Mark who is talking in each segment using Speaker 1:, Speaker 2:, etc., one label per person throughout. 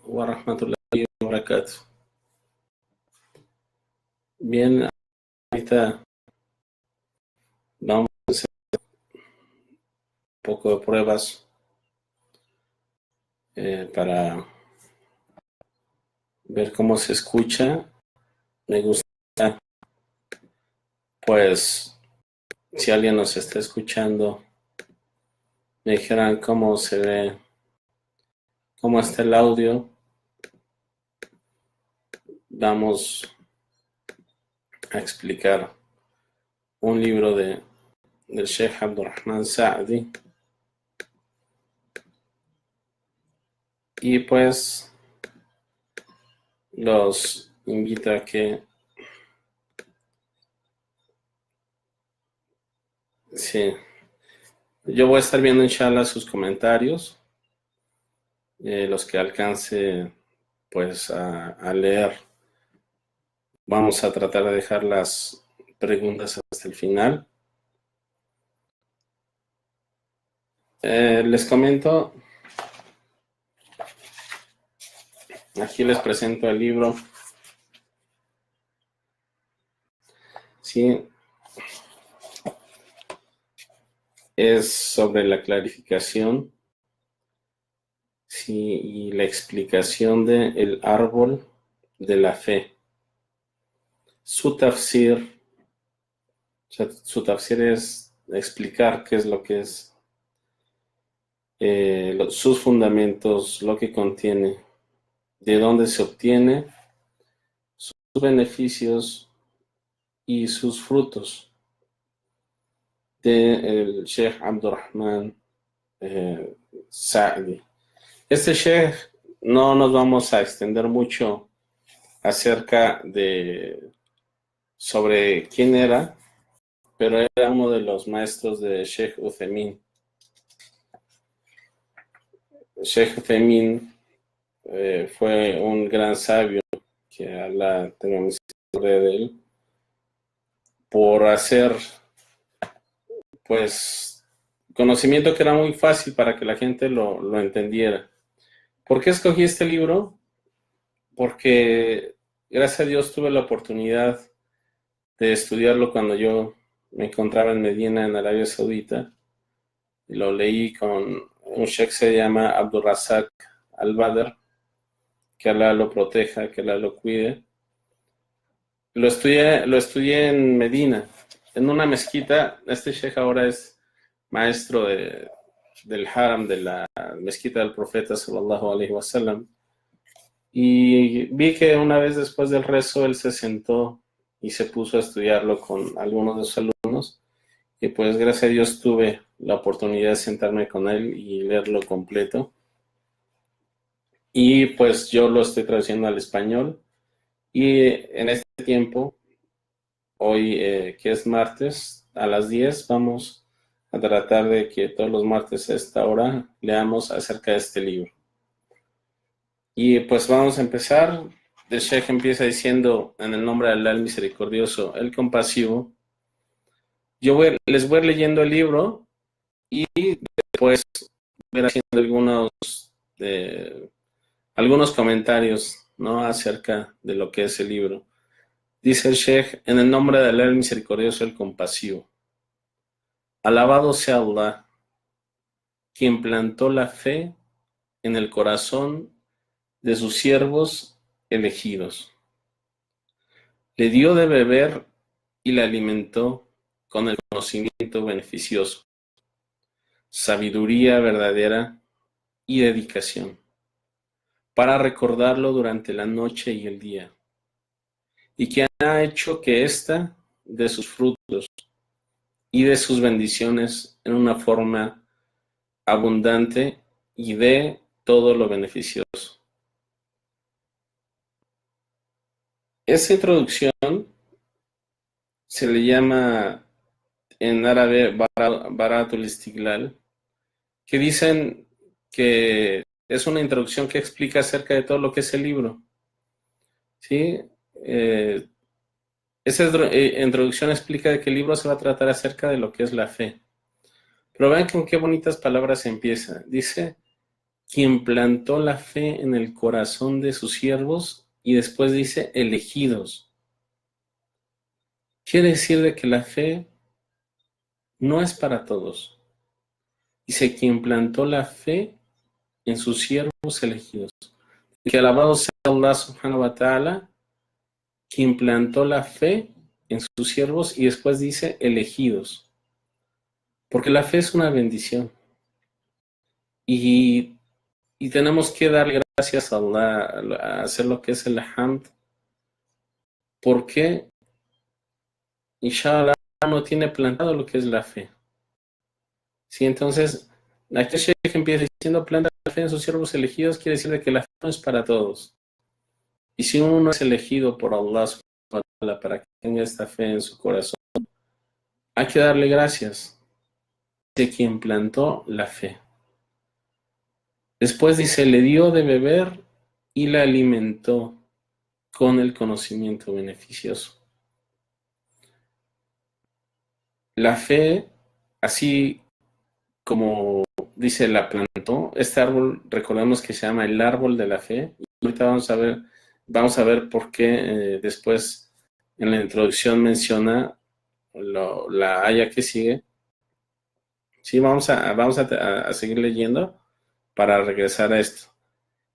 Speaker 1: wa rahmatullahi wa barakatuh. Bien, ahorita vamos a hacer un poco de pruebas para ver cómo se escucha. Me gusta, pues, si alguien nos está escuchando, me dijeran cómo se ve, cómo está el audio. Vamos a explicar un libro del Sheikh Abdurrahman Sa'di. Y pues los invito a que sí, yo voy a estar viendo inshallah sus comentarios, los que alcance pues a leer. Vamos a tratar de dejar las preguntas hasta el final. Les comento, aquí les presento el libro. Sí, es sobre la clarificación, sí, y la explicación del árbol de la fe. Su tafsir es explicar qué es lo que es, sus fundamentos, lo que contiene, de dónde se obtiene, sus beneficios y sus frutos, del Sheikh Abdurrahman Sa'di. Este Sheikh, no nos vamos a extender mucho acerca de sobre quién era, pero era uno de los maestros de Sheikh Uthaymin. Sheikh Uthaymin fue un gran sabio, que Allah tenga misericordia de él, por hacer pues conocimiento que era muy fácil para que la gente lo entendiera. ¿Por qué escogí este libro? Porque gracias a Dios tuve la oportunidad de estudiarlo cuando yo me encontraba en Medina, en Arabia Saudita, y lo leí con un sheikh que se llama Abdurrazak Al-Badr, que Allah lo proteja, que Allah lo cuide. Lo estudié en Medina, en una mezquita. Este sheikh ahora es maestro del haram, de la mezquita del profeta sallallahu alaihi wasallam. Y vi que una vez después del rezo él se sentó y se puso a estudiarlo con algunos de sus alumnos, y pues gracias a Dios tuve la oportunidad de sentarme con él y leerlo completo. Y pues yo lo estoy traduciendo al español, y en este tiempo, hoy que es martes, a las 10 vamos a tratar de que todos los martes a esta hora leamos acerca de este libro. Y pues vamos a empezar. El Sheikh empieza diciendo: en el nombre de Allah, el misericordioso, el compasivo. Les voy leyendo el libro y después voy haciendo algunos comentarios, ¿no?, acerca de lo que es el libro. Dice el Sheikh: en el nombre de Allah, el misericordioso, el compasivo. Alabado sea Allah, quien plantó la fe en el corazón de sus siervos elegidos. Le dio de beber y la alimentó con el conocimiento beneficioso, sabiduría verdadera y dedicación, para recordarlo durante la noche y el día, y quien ha hecho que ésta dé sus frutos y de sus bendiciones en una forma abundante y de todo lo beneficioso. Esa introducción se le llama en árabe Baratul Istiglal, que dicen que es una introducción que explica acerca de todo lo que es el libro. ¿Sí? Esa introducción explica de que el libro se va a tratar acerca de lo que es la fe. Pero vean con qué bonitas palabras empieza. Dice: quien plantó la fe en el corazón de sus siervos, y después dice elegidos. Quiere decir de que la fe no es para todos. Dice quien plantó la fe en sus siervos elegidos. Que alabado sea Allah subhanahu wa ta'ala, quien plantó la fe en sus siervos, y después dice elegidos. Porque la fe es una bendición. Y tenemos que darle gracias a Allah, a hacer lo que es el hamd, porque inshallah no tiene plantado lo que es la fe. Sí, entonces, aquí el Sheikh empieza diciendo planta la fe en sus siervos elegidos, quiere decir que la fe no es para todos. Y si uno es elegido por Allah para que tenga esta fe en su corazón, hay que darle gracias de quien plantó la fe. Después dice, le dio de beber y la alimentó con el conocimiento beneficioso. La fe, así como dice, la plantó. Este árbol, recordemos que se llama el árbol de la fe. Y ahorita vamos a ver por qué después en la introducción menciona la haya que sigue. Sí, vamos a seguir leyendo para regresar a esto.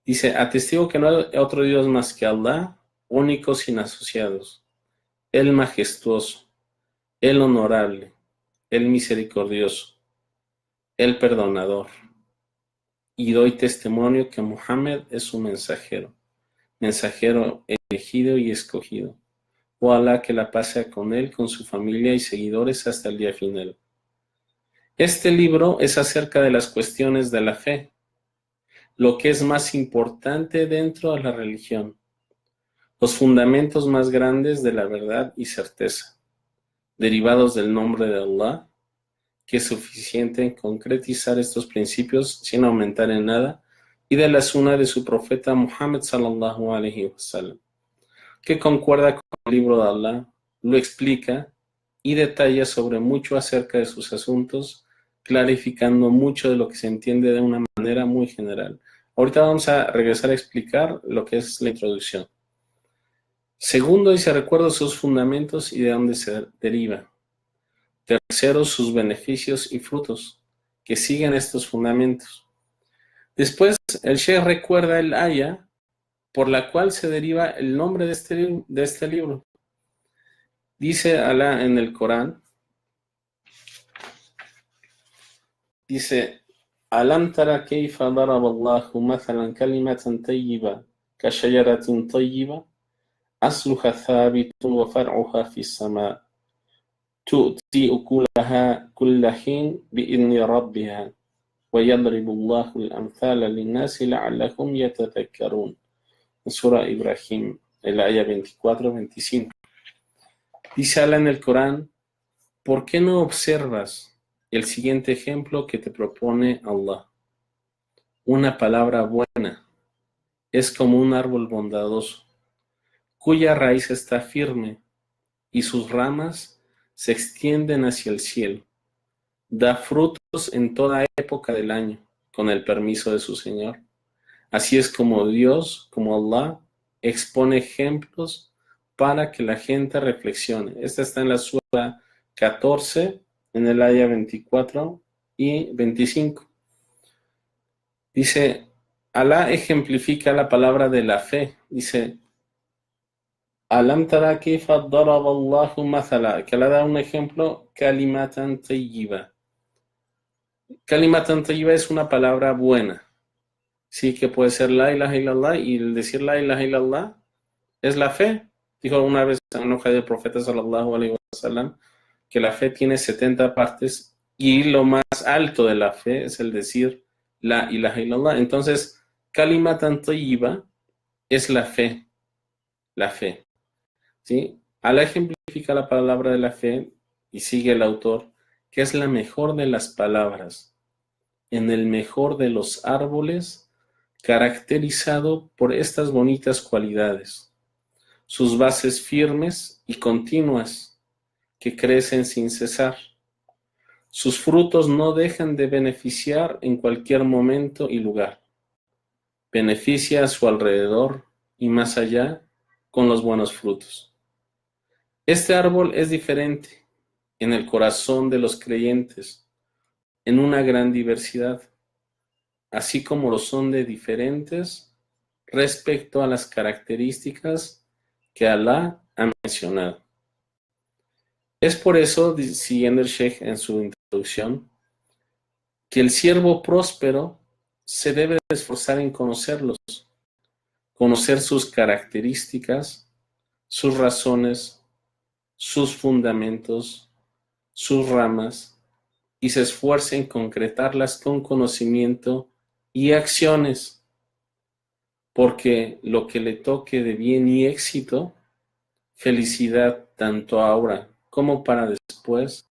Speaker 1: Dice, atestigo que no hay otro Dios más que Allah, único sin asociados, el majestuoso, el honorable, el misericordioso, el perdonador. Y doy testimonio que Muhammad es su mensajero elegido y escogido. O Alá que la pase con él, con su familia y seguidores hasta el día final. Este libro es acerca de las cuestiones de la fe, lo que es más importante dentro de la religión, los fundamentos más grandes de la verdad y certeza, derivados del nombre de Allah, que es suficiente en concretizar estos principios sin aumentar en nada, y de la sunna de su profeta Muhammad sallallahu alaihi wasallam, que concuerda con el libro de Allah, lo explica y detalla sobre mucho acerca de sus asuntos, clarificando mucho de lo que se entiende de una manera muy general. Ahorita vamos a regresar a explicar lo que es la introducción. Segundo, dice, recuerdo sus fundamentos y de dónde se deriva. Tercero, sus beneficios y frutos, que siguen estos fundamentos. Después, el Sheikh recuerda el aya por la cual se deriva el nombre de este libro. Dice Allah en el Corán, dice, Alam tara kayfa daraba Allahu mathalan kalimatan tayyiba ka shajaratin tayyiba asluha thabitun wa far'uha fi as-sama' tu'ti ukulaha kulla hin bi'idni rabbiha wa yadribu Allahu al-amthala lin-nasi la'allahum yatadhakkarun. En Sura Ibrahim, el aya 24-25. Dice Allah en el Corán, ¿por qué no observas el siguiente ejemplo que te propone Allah? Una palabra buena es como un árbol bondadoso, cuya raíz está firme y sus ramas se extienden hacia el cielo. Da frutos en toda época del año, con el permiso de su Señor. Así es como Dios, como Allah, expone ejemplos para que la gente reflexione. Esta está en la Sura 14, en el aya 24 y 25. Dice, Alá ejemplifica la palabra de la fe. Dice, Alam tara kayfa daraba Allahu mathala, que Alá da un ejemplo, kalimatan tayyiba. Kalimatan tayyiba es una palabra buena. Sí, que puede ser la ilaha illallah, y el decir la ilaha illallah es la fe. Dijo una vez en un hadith del profeta sallallahu alaihi wasallam que la fe tiene 70 partes y lo más alto de la fe es el decir la ilaha illallah. Entonces, kalimatan tayyiba es la fe, ¿sí? Al ejemplifica la palabra de la fe y sigue el autor, que es la mejor de las palabras, en el mejor de los árboles, caracterizado por estas bonitas cualidades, sus bases firmes y continuas, que crecen sin cesar. Sus frutos no dejan de beneficiar en cualquier momento y lugar. beneficia a su alrededor y más allá con los buenos frutos. Este árbol es diferente en el corazón de los creyentes, en una gran diversidad, así como lo son de diferentes respecto a las características que Alá ha mencionado. Es por eso, siguiendo el Sheikh en su introducción, que el siervo próspero se debe esforzar en conocerlos, conocer sus características, sus razones, sus fundamentos, sus ramas, y se esfuerce en concretarlas con conocimiento y acciones, porque lo que le toque de bien y éxito, felicidad tanto ahora como para después,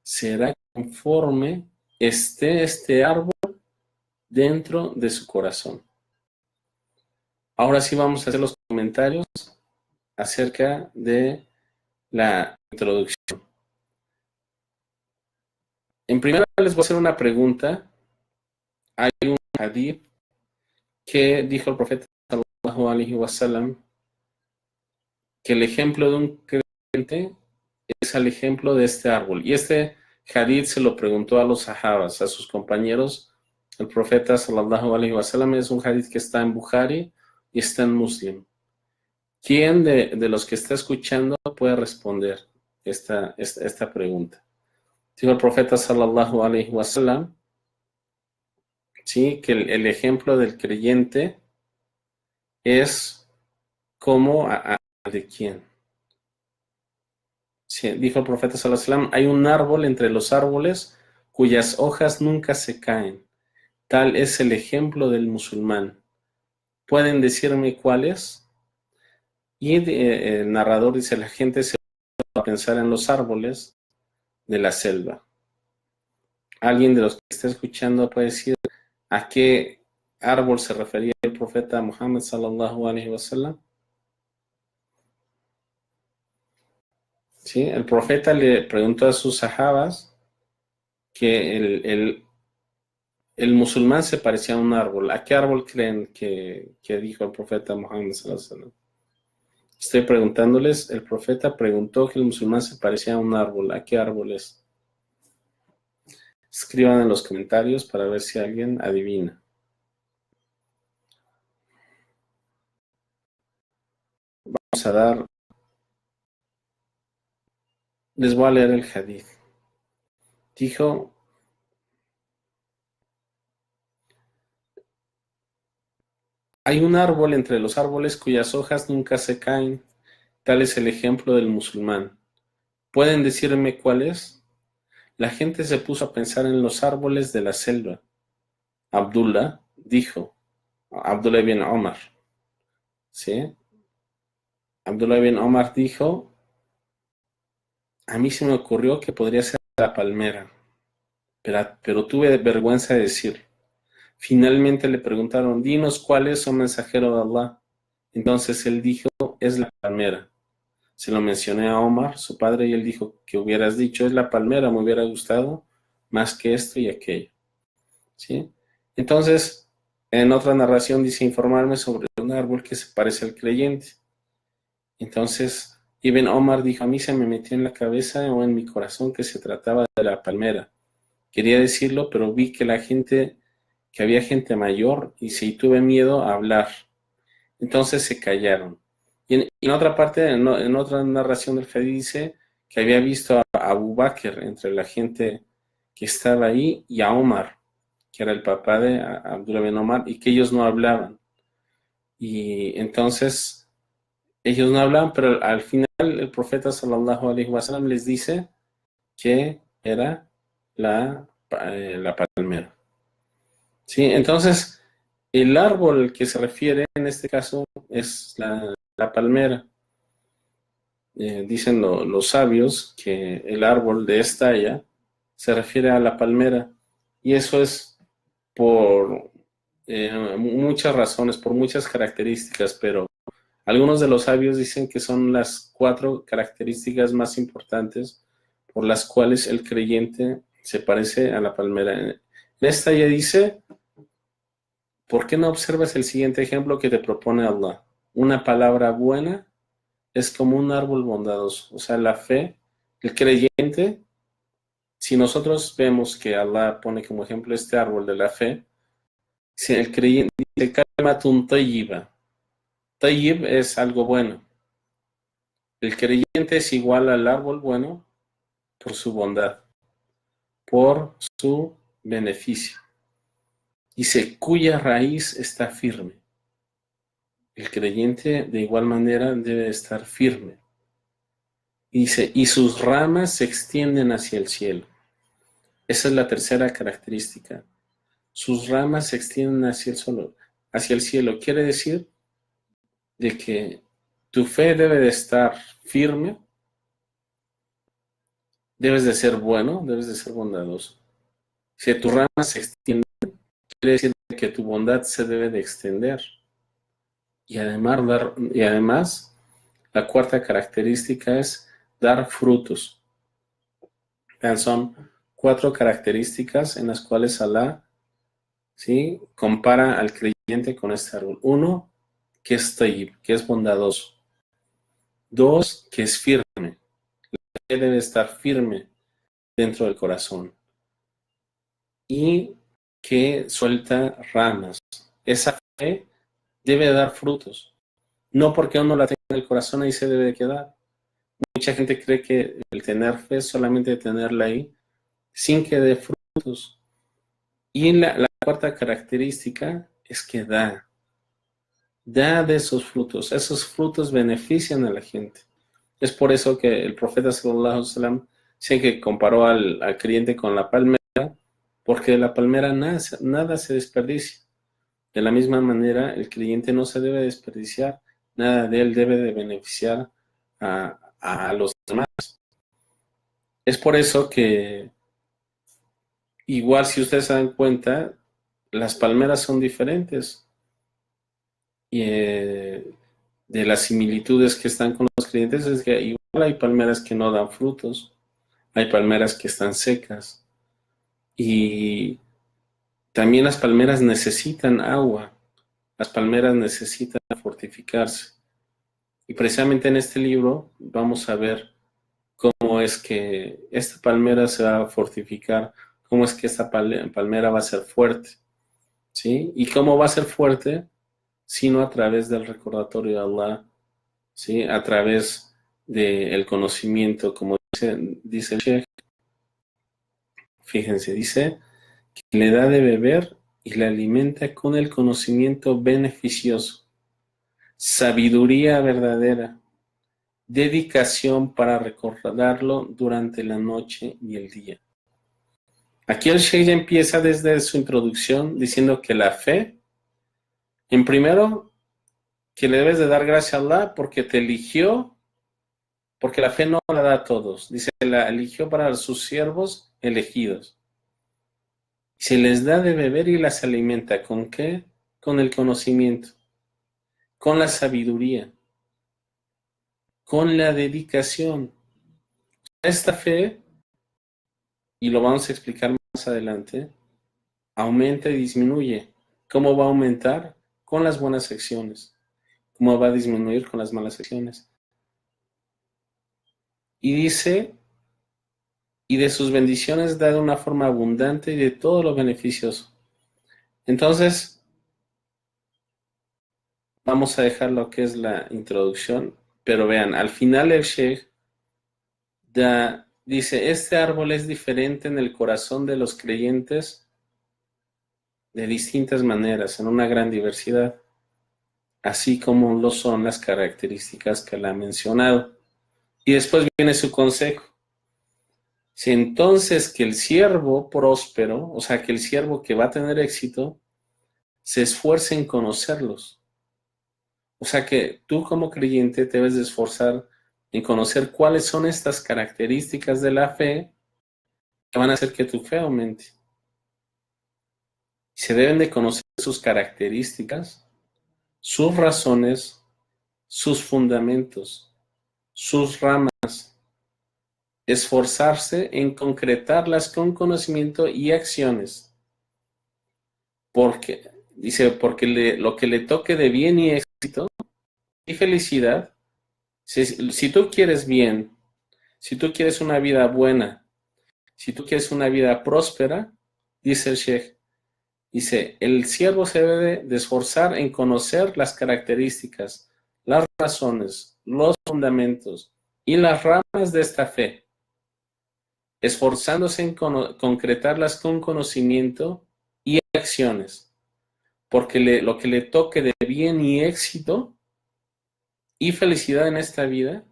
Speaker 1: será conforme esté este árbol dentro de su corazón. Ahora sí vamos a hacer los comentarios acerca de la introducción. En primer lugar les voy a hacer una pregunta. Hay un hadith que dijo el profeta sallallahu alaihi wasallam que el ejemplo de un creyente es el ejemplo de este árbol. Y este hadith se lo preguntó a los sahabas, a sus compañeros. El profeta sallallahu alaihi wasallam es un hadith que está en Bukhari y está en Muslim. ¿Quién de los que está escuchando puede responder esta pregunta? Dijo el profeta sallallahu alaihi wasallam, sí, que el ejemplo del creyente es como de quién. Sí, dijo el profeta sallallahu alaihi wasallam, hay un árbol entre los árboles cuyas hojas nunca se caen. Tal es el ejemplo del musulmán. ¿Pueden decirme cuál es? Y el narrador dice, la gente se va a pensar en los árboles de la selva. ¿Alguien de los que está escuchando puede decir a qué árbol se refería el profeta Muhammad sallallahu alaihi wasallam? ¿Sí? El profeta le preguntó a sus sahabas que el musulmán se parecía a un árbol. ¿A qué árbol creen que dijo el profeta Muhammad sallallahu alaihi wasallam? Estoy preguntándoles, el profeta preguntó que el musulmán se parecía a un árbol. ¿A qué árbol es? Escriban en los comentarios para ver si alguien adivina. Vamos a dar... Les voy a leer el hadith. Dijo... Hay un árbol entre los árboles cuyas hojas nunca se caen. Tal es el ejemplo del musulmán. ¿Pueden decirme cuál es? La gente se puso a pensar en los árboles de la selva. Abdullah dijo, Abdullah ibn Omar, ¿sí? Abdullah ibn Omar dijo, a mí se me ocurrió que podría ser la palmera, pero tuve vergüenza de decirlo. Finalmente le preguntaron, dinos cuál es, oh mensajero de Allah. Entonces él dijo, es la palmera. Se lo mencioné a Omar, su padre, y él dijo, que hubieras dicho, es la palmera, me hubiera gustado más que esto y aquello. ¿Sí? Entonces, en otra narración dice informarme sobre un árbol que se parece al creyente. Entonces, Ibn Omar dijo, a mí se me metió en la cabeza o en mi corazón que se trataba de la palmera. Quería decirlo, pero vi que había gente mayor y tuve miedo a hablar. Entonces se callaron. Y en otra parte, en otra narración del hadith dice que había visto a Abu Bakr entre la gente que estaba ahí y a Omar, que era el papá de Abdullah bin Omar, y que ellos no hablaban. Y entonces ellos no hablaban, pero al final el profeta sallallahu alaihi wasallam les dice que era la palmera. ¿Sí? Entonces, el árbol al que se refiere en este caso es la palmera. Dicen los sabios que el árbol de estalla se refiere a la palmera, y eso es por muchas razones, por muchas características, pero algunos de los sabios dicen que son las 4 características más importantes por las cuales el creyente se parece a la palmera. En esta ya dice, ¿Por qué no observas el siguiente ejemplo que te propone Allah? Una palabra buena es como un árbol bondadoso. O sea, la fe, el creyente, si nosotros vemos que Allah pone como ejemplo este árbol de la fe, si el creyente dice kalimatun tayyiba, tayyib es algo bueno. El creyente es igual al árbol bueno por su bondad, por su beneficio. Dice, cuya raíz está firme. El creyente de igual manera debe estar firme. Dice, y sus ramas se extienden hacia el cielo. Esa es la tercera característica. Sus ramas se extienden hacia el cielo. Quiere decir de que tu fe debe de estar firme, debes de ser bueno, debes de ser bondadoso. Si tus ramas se extienden, quiere decir que tu bondad se debe de extender. Y además, la cuarta característica es dar frutos. Son 4 características en las cuales Alá, ¿sí?, compara al creyente con este árbol. 1, que es tayyib, que es bondadoso. 2, que es firme. La fe debe estar firme dentro del corazón. Y que suelta ramas. Esa fe debe dar frutos. No porque uno la tenga en el corazón ahí se debe de quedar. Mucha gente cree que el tener fe es solamente tenerla ahí sin que dé frutos. Y la cuarta característica es que da de esos frutos. Esos frutos benefician a la gente. Es por eso que el profeta sallallahu alaihi wasallam sí que comparó al creyente con la palmera, porque de la palmera nada se desperdicia. De la misma manera, el creyente no se debe desperdiciar, nada de él debe de beneficiar a los demás. Es por eso que, igual si ustedes se dan cuenta, las palmeras son diferentes. Y de las similitudes que están con los creyentes es que igual hay palmeras que no dan frutos, hay palmeras que están secas. Y también las palmeras necesitan agua, las palmeras necesitan fortificarse. Y precisamente en este libro vamos a ver cómo es que esta palmera se va a fortificar, cómo es que esta palmera va a ser fuerte, ¿sí? Y cómo va a ser fuerte, sino a través del recordatorio de Allah, ¿sí? A través del conocimiento, como dice el Sheikh. Fíjense, dice que le da de beber y le alimenta con el conocimiento beneficioso, sabiduría verdadera, dedicación para recordarlo durante la noche y el día. Aquí el Sheikh empieza desde su introducción diciendo que la fe, en primero, que le debes de dar gracias a Allah porque te eligió, porque la fe no la da a todos. Dice, la eligió para sus siervos elegidos. Se les da de beber y las alimenta. ¿Con qué? Con el conocimiento, con la sabiduría, con la dedicación. Esta fe, y lo vamos a explicar más adelante, aumenta y disminuye. ¿Cómo va a aumentar? Con las buenas acciones. ¿Cómo va a disminuir? Con las malas acciones. Y dice, y de sus bendiciones da de una forma abundante y de todo lo beneficioso. Entonces, vamos a dejar lo que es la introducción, pero vean, al final el Sheikh dice, este árbol es diferente en el corazón de los creyentes de distintas maneras, en una gran diversidad, así como lo son las características que le ha mencionado. Y después viene su consejo. Si entonces que el siervo próspero, o sea, que el siervo que va a tener éxito, se esfuerce en conocerlos. O sea que tú como creyente te debes de esforzar en conocer cuáles son estas características de la fe que van a hacer que tu fe aumente. Se deben de conocer sus características, sus razones, sus fundamentos, sus ramas, esforzarse en concretarlas con conocimiento y acciones. Porque Dice, porque lo que le toque de bien y éxito y felicidad, si tú quieres bien, si tú quieres una vida buena, si tú quieres una vida próspera, dice el Sheikh, dice, el siervo se debe de esforzar en conocer las características, las razones, los fundamentos y las ramas de esta fe, esforzándose en concretarlas con conocimiento y acciones, porque lo que le toque de bien y éxito y felicidad en esta vida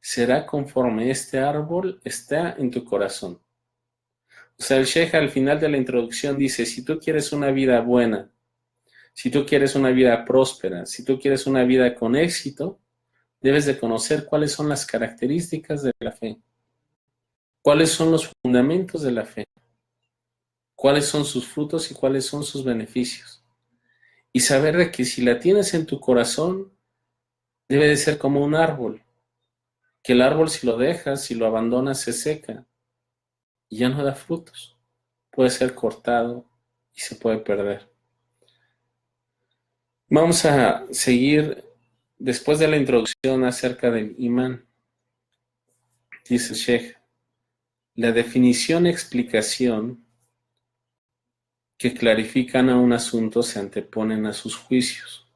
Speaker 1: será conforme este árbol está en tu corazón. O sea, el Sheikh al final de la introducción dice, si tú quieres una vida buena, si tú quieres una vida próspera, si tú quieres una vida con éxito, debes de conocer cuáles son las características de la fe, cuáles son los fundamentos de la fe, cuáles son sus frutos y cuáles son sus beneficios. Y saber de que si la tienes en tu corazón, debe de ser como un árbol, que el árbol si lo dejas, si lo abandonas, se seca y ya no da frutos. Puede ser cortado y se puede perder. Vamos a seguir después de la introducción acerca del imán. Dice el Sheikh, la definición y explicación que clarifican a un asunto se anteponen a sus juicios,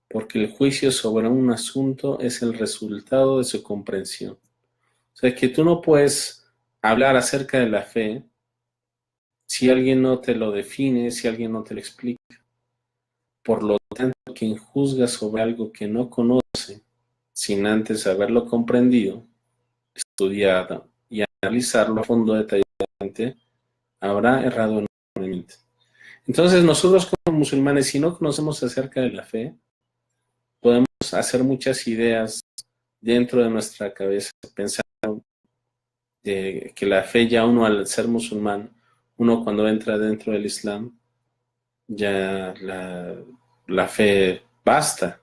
Speaker 1: porque el juicio sobre un asunto es el resultado de su comprensión. O sea, que tú no puedes hablar acerca de la fe si alguien no te lo define, si alguien no te lo explica. Por lo tanto, quien juzga sobre algo que no conoce, sin antes haberlo comprendido, estudiado y analizarlo a fondo detalladamente, habrá errado enormemente. Entonces, nosotros como musulmanes, si no conocemos acerca de la fe, podemos hacer muchas ideas dentro de nuestra cabeza, pensando que la fe ya uno al ser musulmán, uno cuando entra dentro del Islam, ya la fe basta.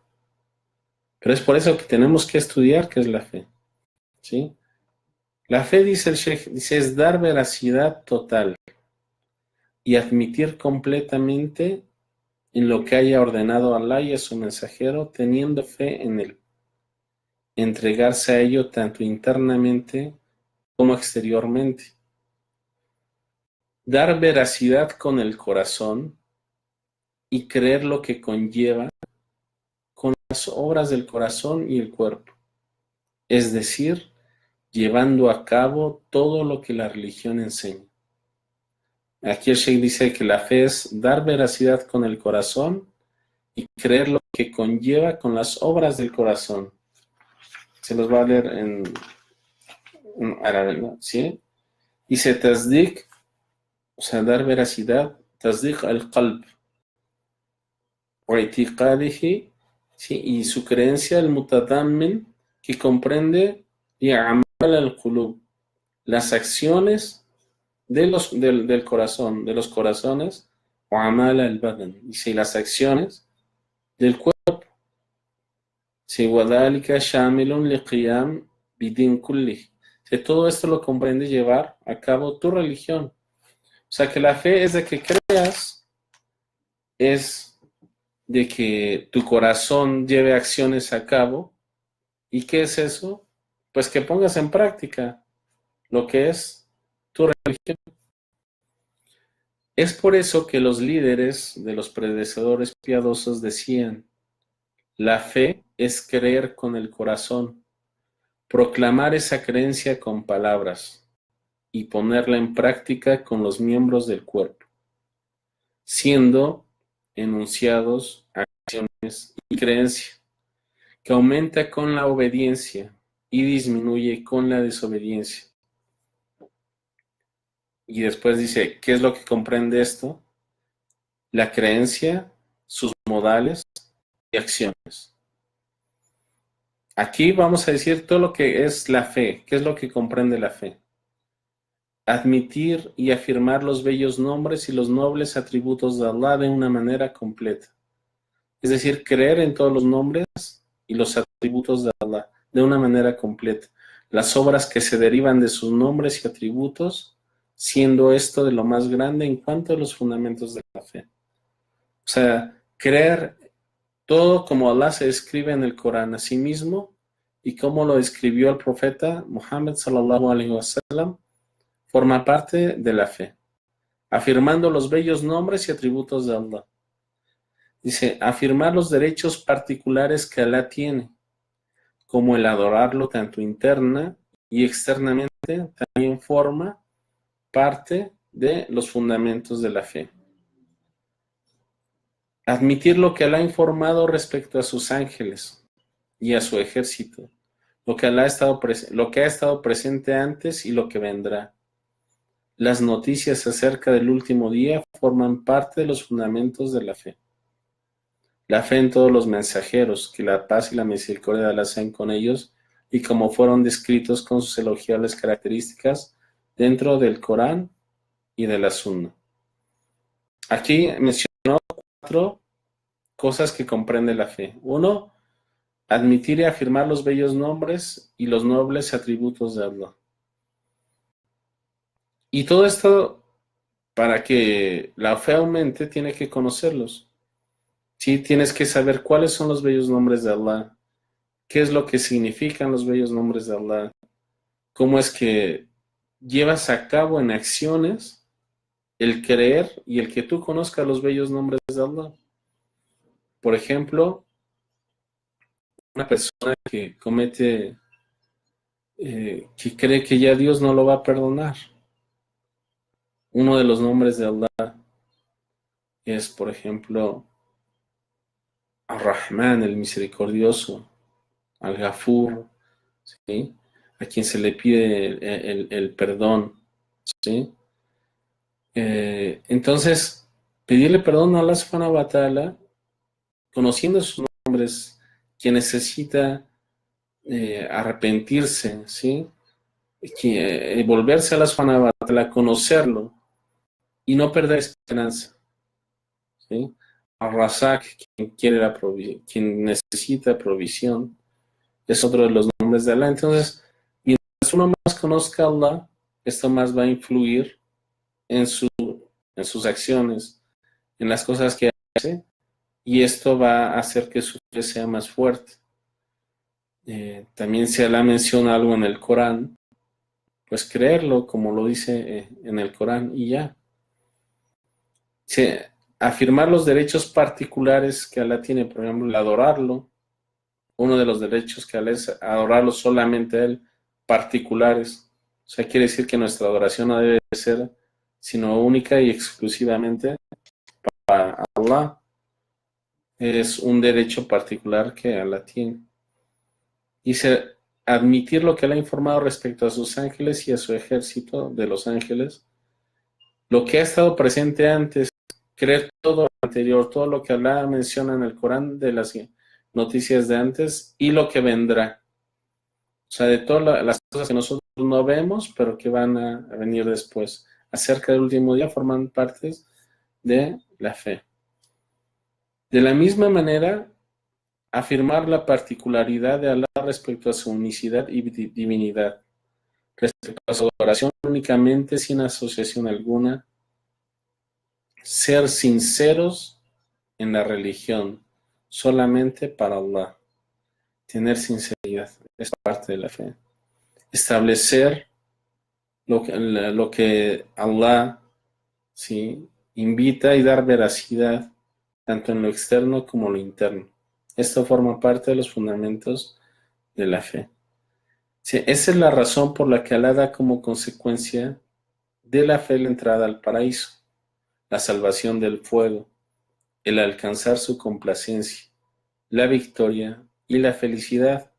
Speaker 1: Pero es por eso que tenemos que estudiar qué es la fe, ¿sí? La fe, dice el Sheikh, dice, es dar veracidad total y admitir completamente en lo que haya ordenado Allah y a su mensajero, teniendo fe en él. Entregarse a ello tanto internamente como exteriormente. Dar veracidad con el corazón y creer lo que conlleva con las obras del corazón y el cuerpo. Es decir, llevando a cabo todo lo que la religión enseña. Aquí el Sheikh dice que la fe es dar veracidad con el corazón y creer lo que conlleva con las obras del corazón. Se los va a leer en árabe, ¿no? ¿Sí? Dice tasdik, o sea, dar veracidad, tasdik al-qalb, wa itiqadihi, ¿sí? Y su creencia, el mutadammin, que comprende y amal al-qulub, las acciones del corazón, de los corazones, o amal al-badan, dice, las acciones del cuerpo. Sí, wadhalika shamilun liqiyam bidin kulli. Todo esto lo comprende llevar a cabo tu religión. O sea, que la fe es de que creas, es de que tu corazón lleve acciones a cabo. ¿Y qué es eso? Pues que pongas en práctica lo que es tu religión. Es por eso que los líderes de los predecesores piadosos decían, la fe es creer con el corazón, proclamar esa creencia con palabras y ponerla en práctica con los miembros del cuerpo, siendo enunciados, acciones y creencia, que aumenta con la obediencia y disminuye con la desobediencia. Y después dice, ¿qué es lo que comprende esto? La creencia, sus modales y acciones. Aquí vamos a decir todo lo que es la fe. ¿Qué es lo que comprende la fe? Admitir y afirmar los bellos nombres y los nobles atributos de Allah de una manera completa. Es decir, creer en todos los nombres y los atributos de Allah de una manera completa. Las obras que se derivan de sus nombres y atributos, siendo esto de lo más grande en cuanto a los fundamentos de la fe. O sea, creer todo como Allah se escribe en el Corán a sí mismo y como lo escribió el profeta Muhammad sallallahu alaihi wasallam, forma parte de la fe, afirmando los bellos nombres y atributos de Allah. Dice, afirmar los derechos particulares que Allah tiene, como el adorarlo tanto interna y externamente, también forma parte de los fundamentos de la fe. Admitir lo que Allah ha informado respecto a sus ángeles y a su ejército, lo que ha estado presente antes y lo que vendrá. Las noticias acerca del último día forman parte de los fundamentos de la fe. La fe en todos los mensajeros, que la paz y la misericordia de Allah sean con ellos, y como fueron descritos con sus elogiables características dentro del Corán y de la Sunna. Aquí mencionó 4 cosas que comprende la fe. 1, admitir y afirmar los bellos nombres y los nobles atributos de Allah. Y todo esto, para que la fe aumente, tiene que conocerlos. Sí, tienes que saber cuáles son los bellos nombres de Allah, qué es lo que significan los bellos nombres de Allah, cómo es que llevas a cabo en acciones el creer y el que tú conozcas los bellos nombres de Allah. Por ejemplo, una persona que comete, que cree que ya Dios no lo va a perdonar. Uno de los nombres de Allah es, por ejemplo, Ar-Rahman, el misericordioso, Al-Ghafur, ¿sí? A quien se le pide el perdón, ¿sí? Entonces, pedirle perdón a Allah subhanahu wa ta'ala, conociendo sus nombres, quien necesita arrepentirse, ¿sí? Volverse a Allah subhanahu wa ta'ala, conocerlo y no perder esperanza, ¿sí? Ar-Razak, quien necesita provisión, es otro de los nombres de Allah. Entonces, mientras uno más conozca a Allah, esto más va a influir en sus acciones, en las cosas que hace, y esto va a hacer que su fe sea más fuerte. También si Allah menciona algo en el Corán, pues creerlo como lo dice en el Corán y ya. Sí, afirmar los derechos particulares que Allah tiene, por ejemplo, el adorarlo. Uno de los derechos que Allah es adorarlo solamente a Él, particulares. O sea, quiere decir que nuestra adoración no debe ser sino única y exclusivamente para Allah. Es un derecho particular que Allah tiene. Dice, admitir lo que Él ha informado respecto a sus ángeles y a su ejército de los ángeles, lo que ha estado presente antes, creer todo lo anterior, todo lo que Allah menciona en el Corán de las noticias de antes y lo que vendrá. O sea, de todas las cosas que nosotros no vemos, pero que van a venir después. Acerca del último día forman parte de la fe. De la misma manera, afirmar la particularidad de Allah respecto a su unicidad y divinidad, respecto a su adoración únicamente sin asociación alguna, ser sinceros en la religión, solamente para Allah, tener sinceridad, es parte de la fe. Establecer lo que Allah, ¿sí?, invita y dar veracidad, tanto en lo externo como en lo interno. Esto forma parte de los fundamentos de la fe. Sí, esa es la razón por la que Allah da como consecuencia de la fe la entrada al paraíso, la salvación del fuego, el alcanzar su complacencia, la victoria y la felicidad.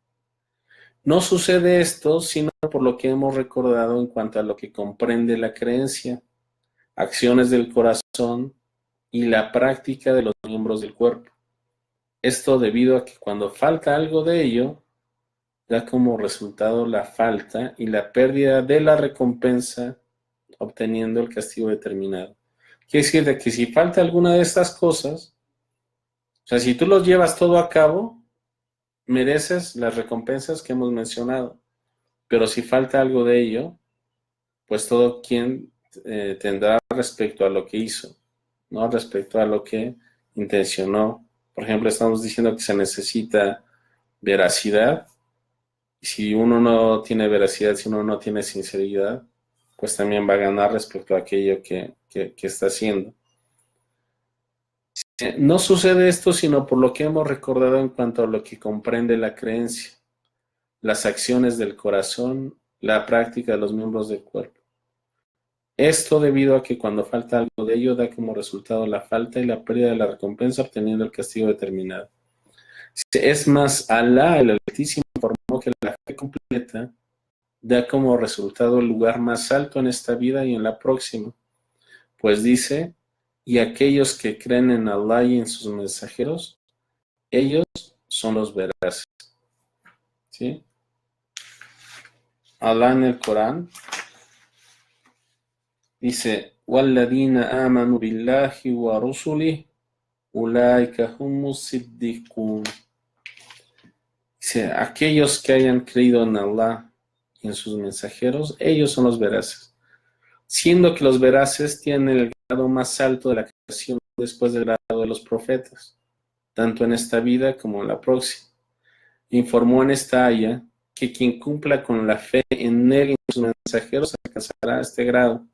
Speaker 1: No sucede esto sino por lo que hemos recordado en cuanto a lo que comprende la creencia, acciones del corazón y la práctica de los miembros del cuerpo. Esto debido a que cuando falta algo de ello, da como resultado la falta y la pérdida de la recompensa, obteniendo el castigo determinado. Quiere decir de que si falta alguna de estas cosas, o sea, si tú los llevas todo a cabo, mereces las recompensas que hemos mencionado. Pero si falta algo de ello, pues todo quien tendrá respecto a lo que hizo, ¿no? Respecto a lo que intencionó. Por ejemplo, estamos diciendo que se necesita veracidad. Y si uno no tiene veracidad, si uno no tiene sinceridad, pues también va a ganar respecto a aquello que está haciendo. No sucede esto sino por lo que hemos recordado en cuanto a lo que comprende la creencia, las acciones del corazón, la práctica de los miembros del cuerpo. Esto debido a que cuando falta algo de ello da como resultado la falta y la pérdida de la recompensa obteniendo el castigo determinado. Es más, Alá el Altísimo informó que la fe completa da como resultado el lugar más alto en esta vida y en la próxima. Pues dice, y aquellos que creen en Allah y en sus mensajeros, ellos son los veraces. ¿Sí? Allah en el Corán dice, وَالَّذِينَ آمَنُوا بِاللَّهِ وَرُسُلِهِ أُولَٰئِكَ هُمُ الصِّدِّقُونَ. Dice, aquellos que hayan creído en Allah y en sus mensajeros, ellos son los veraces. Siendo que los veraces tienen el grado más alto de la creación después del grado de los profetas, tanto en esta vida como en la próxima. Informó en esta aya que quien cumpla con la fe en él y en sus mensajeros alcanzará este grado.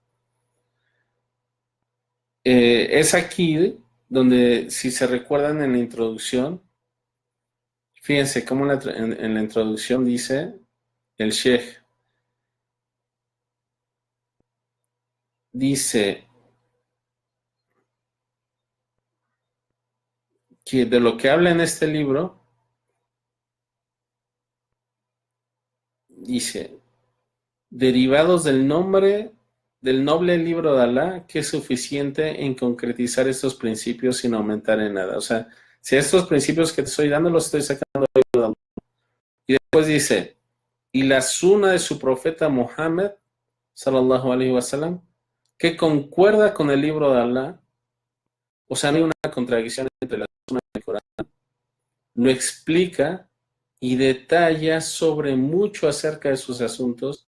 Speaker 1: Es aquí donde, si se recuerdan en la introducción, fíjense cómo en la introducción dice el Sheikh, dice que de lo que habla en este libro, dice, derivados del nombre del noble libro de Alá, que es suficiente en concretizar estos principios sin aumentar en nada. O sea, si estos principios que te estoy dando los estoy sacando del libro de Alá. Y después dice, y la suna de su profeta Muhammad, sallallahu alaihi wasallam, que concuerda con el libro de Alá. O sea, no hay una contradicción entre la suna y el Corán. Lo explica y detalla sobre mucho acerca de sus asuntos,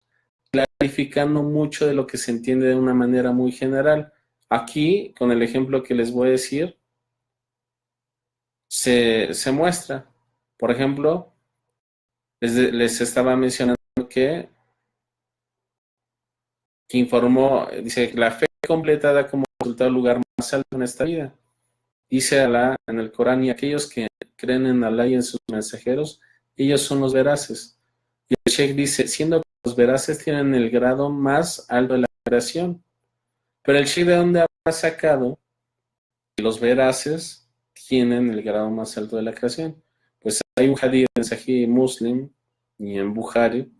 Speaker 1: clarificando mucho de lo que se entiende de una manera muy general. Aquí, con el ejemplo que les voy a decir, se muestra. Por ejemplo, les estaba mencionando que informó, dice, la fe completada como resultado lugar más alto en esta vida. Dice Alá en el Corán, y aquellos que creen en Alá y en sus mensajeros, ellos son los veraces. Y el Sheikh dice, siendo que los veraces tienen el grado más alto de la creación. Pero el Sheikh, ¿de dónde ha sacado que los veraces tienen el grado más alto de la creación? Pues hay un hadith en Sahih Muslim y en Bukhari,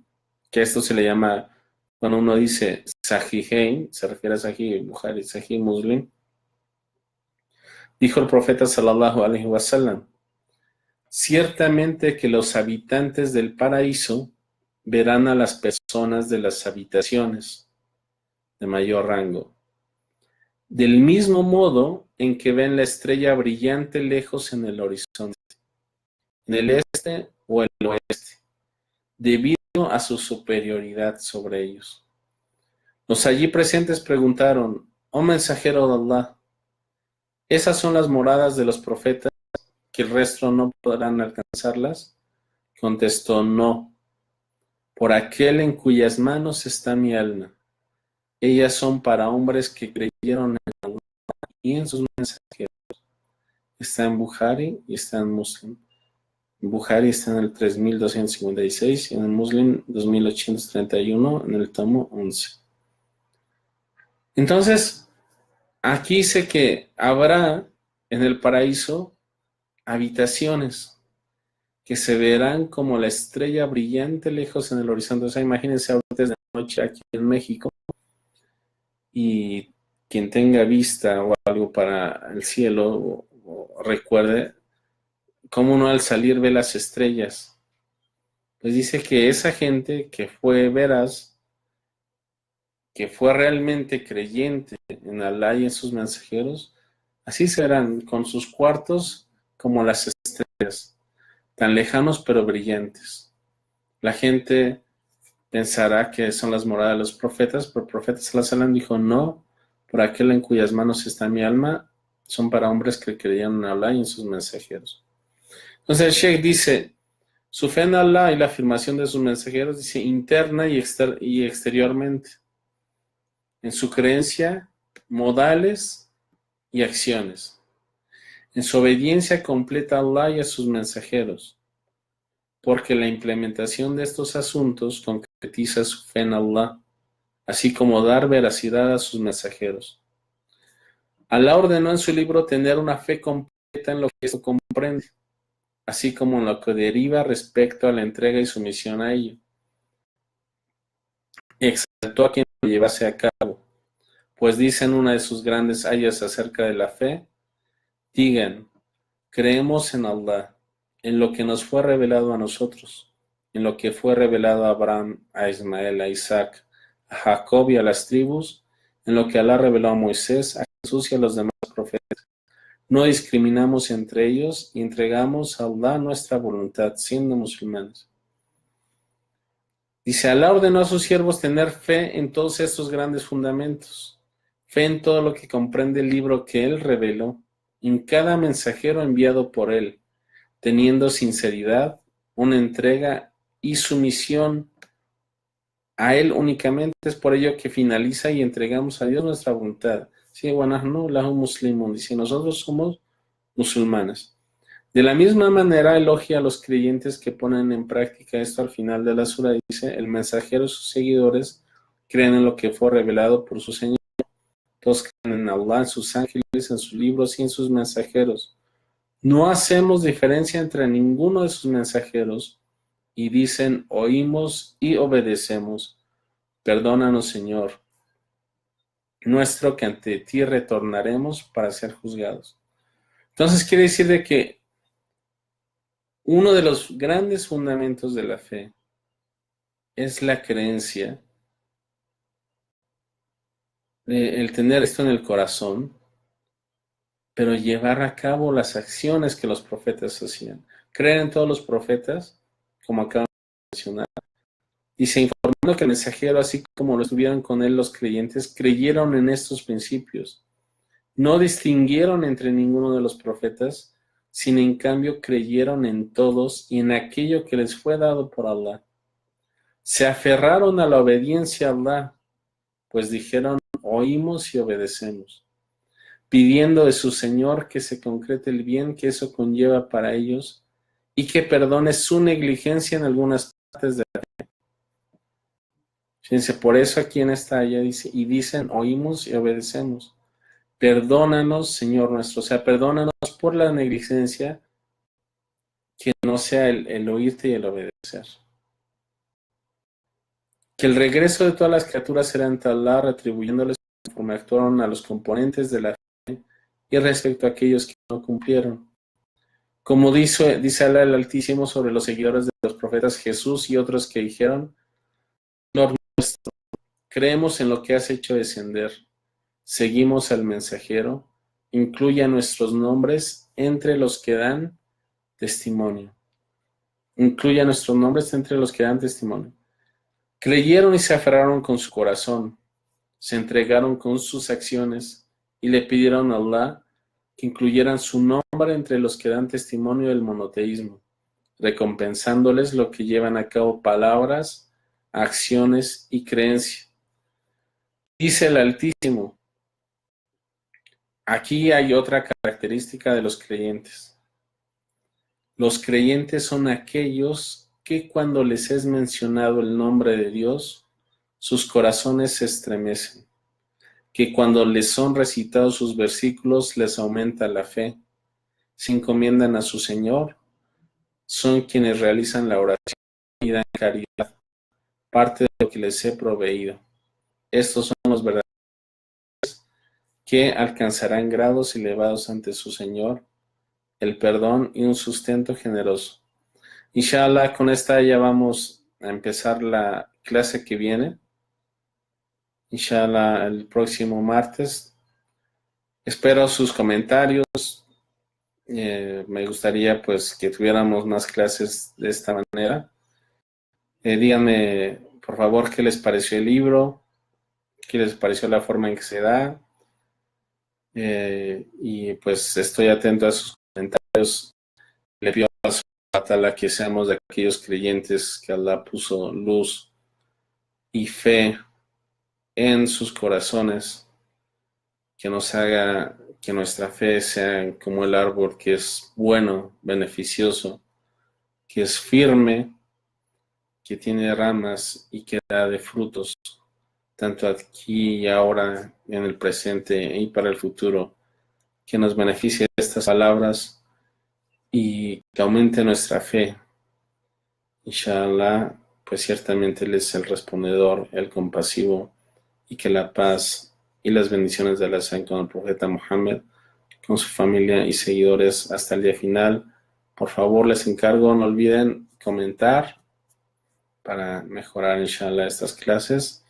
Speaker 1: que esto se le llama, cuando uno dice Sahihain, se refiere a Sahih Bukhari, Sahih Muslim. Dijo el profeta sallallahu alaihi wasallam, ciertamente que los habitantes del paraíso verán a las personas de las habitaciones de mayor rango, del mismo modo en que ven la estrella brillante lejos en el horizonte, en el este o el oeste, debido a su superioridad sobre ellos. Los allí presentes preguntaron, oh mensajero de Allah, ¿esas son las moradas de los profetas que el resto no podrán alcanzarlas? Contestó, no, por aquel en cuyas manos está mi alma. Ellas son para hombres que creyeron en Allah y en sus mensajeros. Está en Bukhari y está en Muslim. En Bukhari está en el 3256 y en el Muslim 2831 en el tomo 11. Entonces, aquí dice que habrá en el paraíso habitaciones que se verán como la estrella brillante lejos en el horizonte. O sea, imagínense ahorita es de noche aquí en México y quien tenga vista o algo para el cielo o recuerde cómo uno al salir ve las estrellas. Pues dice que esa gente que fue veraz, que fue realmente creyente en Alá y en sus mensajeros, así serán con sus cuartos como las estrellas, tan lejanos pero brillantes. La gente pensará que son las moradas de los profetas, pero el profeta sallallahu alaihi wasallam dijo, no, por aquel en cuyas manos está mi alma, son para hombres que creyeron en Allah y en sus mensajeros. Entonces el Sheikh dice, su fe en Allah y la afirmación de sus mensajeros, dice, interna y exteriormente, en su creencia, modales y acciones, en su obediencia completa a Allah y a sus mensajeros, porque la implementación de estos asuntos concretiza su fe en Allah, así como dar veracidad a sus mensajeros. Allah ordenó en su libro tener una fe completa en lo que esto comprende, así como en lo que deriva respecto a la entrega y sumisión a ello. Exaltó a quien lo llevase a cabo, pues dice en una de sus grandes ayas acerca de la fe, digan, creemos en Allah, en lo que nos fue revelado a nosotros, en lo que fue revelado a Abraham, a Ismael, a Isaac, a Jacob y a las tribus, en lo que Allah reveló a Moisés, a Jesús y a los demás profetas. No discriminamos entre ellos y entregamos a Allah nuestra voluntad, siendo musulmanes. Dice, Allah ordenó a sus siervos tener fe en todos estos grandes fundamentos, fe en todo lo que comprende el libro que Él reveló, en cada mensajero enviado por Él, teniendo sinceridad, una entrega y sumisión a Él únicamente. Es por ello que finaliza y entregamos a Dios nuestra voluntad. Sí, wanahnu lahu muslimun, dice, nosotros somos musulmanes. De la misma manera elogia a los creyentes que ponen en práctica esto al final de la sura. Dice, el mensajero y sus seguidores creen en lo que fue revelado por su Señor. Todos creen en Allah, en sus ángeles, en sus libros y en sus mensajeros. No hacemos diferencia entre ninguno de sus mensajeros y dicen, oímos y obedecemos. Perdónanos, Señor nuestro, que ante ti retornaremos para ser juzgados. Entonces quiere decir de que uno de los grandes fundamentos de la fe es la creencia, el tener esto en el corazón, pero llevar a cabo las acciones que los profetas hacían. Creer en todos los profetas, como acabamos de mencionar, y se informando que el mensajero, así como lo estuvieron con él los creyentes, creyeron en estos principios. No distinguieron entre ninguno de los profetas, sino en cambio creyeron en todos y en aquello que les fue dado por Allah. Se aferraron a la obediencia a Allah, pues dijeron, oímos y obedecemos, pidiendo de su Señor que se concrete el bien que eso conlleva para ellos y que perdone su negligencia en algunas partes de la fe. Fíjense, por eso aquí en esta área dice, y dicen, oímos y obedecemos. Perdónanos, Señor nuestro, o sea, perdónanos por la negligencia, que no sea el oírte y el obedecer. Que el regreso de todas las criaturas será ante Allah, retribuyéndoles conforme actuaron a los componentes de la fe y respecto a aquellos que no cumplieron. Como dice Allah el Altísimo sobre los seguidores de los profetas Jesús y otros que dijeron, Señor nuestro, creemos en lo que has hecho descender, seguimos al mensajero, incluya nuestros nombres entre los que dan testimonio. Incluya nuestros nombres entre los que dan testimonio. Creyeron y se aferraron con su corazón, se entregaron con sus acciones y le pidieron a Allah que incluyeran su nombre entre los que dan testimonio del monoteísmo, recompensándoles lo que llevan a cabo palabras, acciones y creencia. Dice el Altísimo, aquí hay otra característica de los creyentes. Los creyentes son aquellos que cuando les es mencionado el nombre de Dios, sus corazones se estremecen, que cuando les son recitados sus versículos les aumenta la fe, se encomiendan a su Señor, son quienes realizan la oración y dan caridad, parte de lo que les he proveído. Estos son los verdaderos que alcanzarán grados elevados ante su Señor, el perdón y un sustento generoso. Inshallah, con esta ya vamos a empezar la clase que viene. Inshallah, el próximo martes. Espero sus comentarios. Me gustaría pues que tuviéramos más clases de esta manera. Díganme, por favor, qué les pareció el libro, qué les pareció la forma en que se da. y pues estoy atento a sus comentarios. Le pido a Allah que seamos de aquellos creyentes que Allah puso luz y fe en sus corazones, que nos haga que nuestra fe sea como el árbol que es bueno, beneficioso, que es firme, que tiene ramas y que da de frutos, tanto aquí y ahora, en el presente y para el futuro, que nos beneficie estas palabras y que aumente nuestra fe. Inshallah, pues ciertamente Él es el respondedor, el compasivo, y que la paz y las bendiciones de Allah sean con el profeta Muhammad, con su familia y seguidores hasta el día final. Por favor, les encargo, no olviden comentar para mejorar, inshallah, estas clases.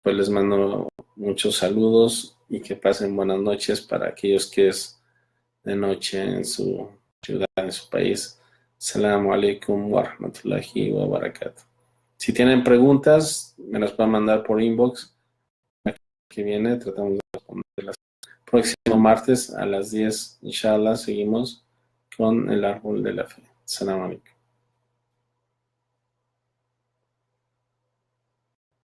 Speaker 1: Pues les mando muchos saludos y que pasen buenas noches para aquellos que es de noche en su ciudad, en su país. Assalamu alaikum wa rahmatullahi wa barakatuh. Si tienen preguntas, me las pueden mandar por inbox. Que viene, tratamos de responderlas. Próximo martes a las 10, inshallah, seguimos con el árbol de la fe. Assalamu alaikum.